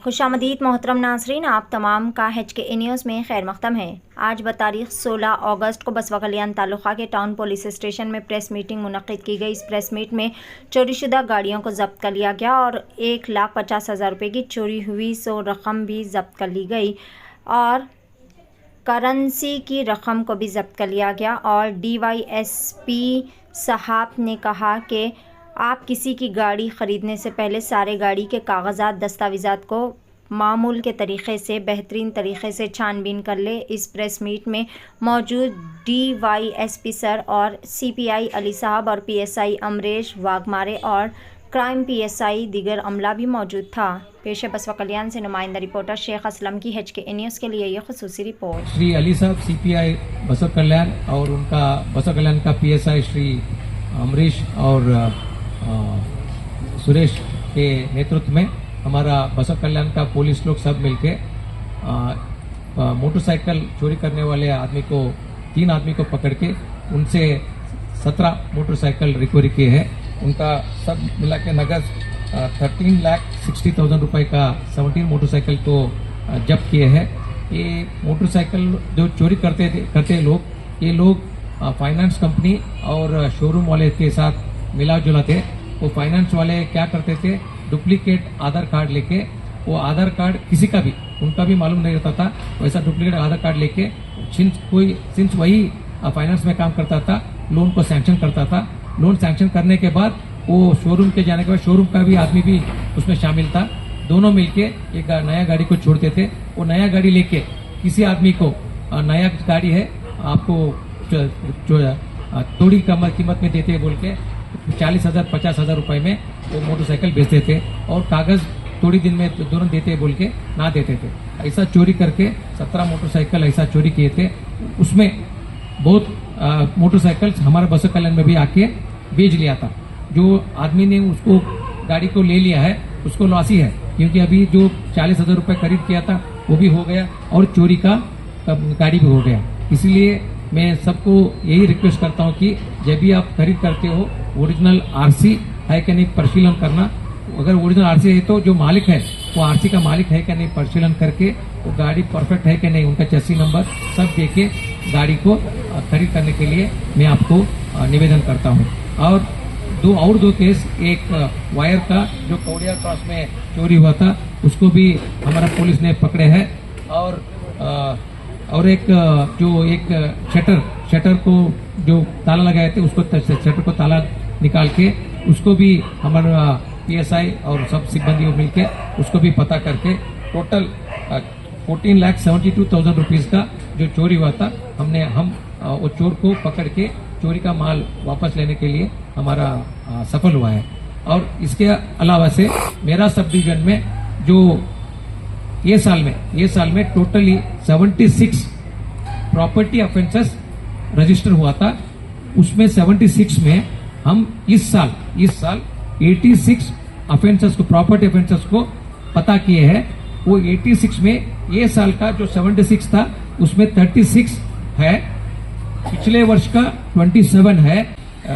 खुशामदीद मोहतरम नाज़रीन, आप तमाम का HKA न्यूज़ में खैर मक़दम है। आज बतारीख 16 अगस्त को बसवा कल्याण तालुका के टाउन पुलिस स्टेशन में प्रेस मीटिंग मुनक़्क़िद की गई। इस प्रेस मीट में चोरीशुदा गाड़ियों को जब्त कर लिया गया और 1,50,000 रुपये की चोरी हुई 100 रकम भी जब्त कर ली गई और करेंसी की रकम को भी जब्त कर लिया गया। और DYSP साहब ने कहा कि आप किसी की गाड़ी ख़रीदने से पहले सारे गाड़ी के कागज़ात दस्तावेज़ात को मामूल के तरीक़े से बेहतरीन तरीक़े से छानबीन कर ले। इस प्रेस मीट में मौजूद DYSP सर और CPI अली साहब और PSI अमरेश वाघमारे और क्राइम PSI दीगर अमला भी मौजूद था। पेश बसवा कल्याण से नुमाइंदा रिपोर्टर शेख असलम की HKA न्यूज़ के लिए ये खुसूसी रिपोर्ट। श्री अली साहब CPI बसवा कल्याण और उनका बसवा कल्याण का PSI श्री अमरीश और सुरेश के नेतृत्व में हमारा बसवा कल्याण का पुलिस लोग सब मिलके मोटरसाइकिल चोरी करने वाले आदमी को 3 आदमी को पकड़ के उनसे 17 मोटरसाइकिल रिकवरी किए हैं। उनका सब मिला के नगद 13,60,000 रुपए का 17 मोटरसाइकिल को जब्त किए हैं। ये मोटरसाइकिल जो चोरी करते लोग ये लोग फाइनेंस कंपनी और शोरूम वाले के साथ मिला जुला थे। वो फाइनेंस वाले क्या करते थे, डुप्लीकेट आधार कार्ड लेके वो आधार कार्ड किसी का भी उनका भी मालूम नहीं रहता था, वैसा डुप्लीकेट आधार कार्ड लेके सिंस वही फाइनेंस में काम करता था, लोन को सैंक्शन करता था। लोन सैंक्शन करने के बाद वो शोरूम के जाने के बाद शोरूम का भी आदमी भी उसमें शामिल था। दोनों मिलके एक नया गाड़ी को छोड़ते थे। वो नया गाड़ी लेके किसी आदमी को नया गाड़ी है आपको थोड़ी कम कीमत में देते बोल के 40,000 50,000 रुपए में वो मोटरसाइकिल बेचते थे और कागज थोड़ी दिन में तुरंत देते बोल के ना देते थे। ऐसा चोरी करके 17 मोटरसाइकिल ऐसा चोरी किए थे। उसमें बहुत मोटरसाइकिल हमारा बसवा कल्याण में भी आके बेच लिया था। जो आदमी ने उसको गाड़ी को ले लिया है उसको लॉसी है, क्योंकि अभी जो 40,000 रुपए खरीद किया था वो भी हो गया और चोरी का गाड़ी भी हो गया। इसलिए मैं सबको यही रिक्वेस्ट करता हूँ कि जब भी आप खरीद करते हो ओरिजिनल RC है कि नहीं परिशीलन करना। अगर ओरिजिनल RC है तो जो मालिक है वो RC का मालिक है कि नहीं परिशीलन करके वो गाड़ी परफेक्ट है कि नहीं उनका चेसी नंबर सब देके गाड़ी को खरीद करने के लिए मैं आपको निवेदन करता हूँ। और दो केस, एक वायर का जो कौड़िया क्रॉस में चोरी हुआ था उसको भी हमारा पुलिस ने पकड़े हैं और एक शटर को जो ताला लगाए थे उसको शटर को ताला निकाल के उसको भी हमारा PSI और सब सिब्बंदी मिलके उसको भी पता करके टोटल 14,72,000 रुपीज का जो चोरी हुआ था हम वो चोर को पकड़ के चोरी का माल वापस लेने के लिए हमारा सफल हुआ है। और इसके अलावा से मेरा सब डिवीजन में जो ये साल में टोटली 76 प्रॉपर्टी ऑफेंसेस रजिस्टर हुआ था। उसमें 76 में हम इस साल 86 ऑफेंसेस को प्रॉपर्टी ऑफेंसेस को पता किए हैं। वो 86 में ये साल का जो 76 था उसमें 36 है, पिछले वर्ष का 27 है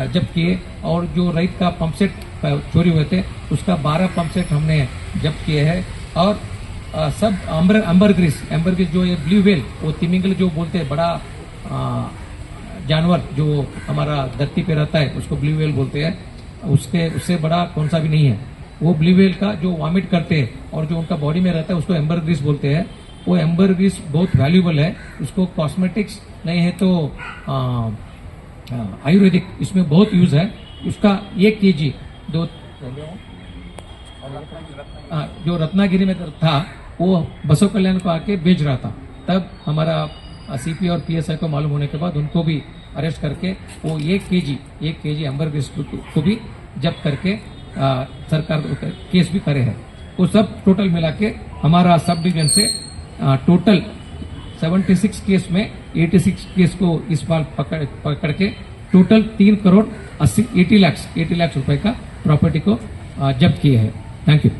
जबकि, और जो राइट का पंप सेट चोरी हुए थे उसका 12 पंप सेट हमने जब्त किए हैं। और सब एम्बरग्रिस जो ये ब्लू व्हेल वो तिमिंगल जो बोलते हैं बड़ा जानवर जो हमारा धरती पे रहता है उसको ब्लू व्हेल बोलते हैं, उससे बड़ा कौन सा भी नहीं है। वो ब्लू व्हेल का जो वॉमिट करते हैं और जो उनका बॉडी में रहता है उसको एम्बरग्रिस बोलते हैं। वो एम्बरग्रिस बहुत वैल्यूबल है, उसको कॉस्मेटिक्स नहीं है तो आयुर्वेदिक इसमें बहुत यूज है। उसका 1 kg जो रत्नागिरी में था वो बसवा कल्याण को आके बेच रहा था। तब हमारा CP और PSI को मालूम होने के बाद उनको भी अरेस्ट करके वो 1 kg एम्बरग्रिस को भी जब्त करके सरकार केस भी करे हैं। वो सब टोटल मिला के हमारा सब डिवीजन से टोटल 76 केस में 86 केस को इस बार पकड़ के टोटल 3 करोड़ 80 लाख रुपए का प्रॉपर्टी को जब्त किए हैं। Thank you.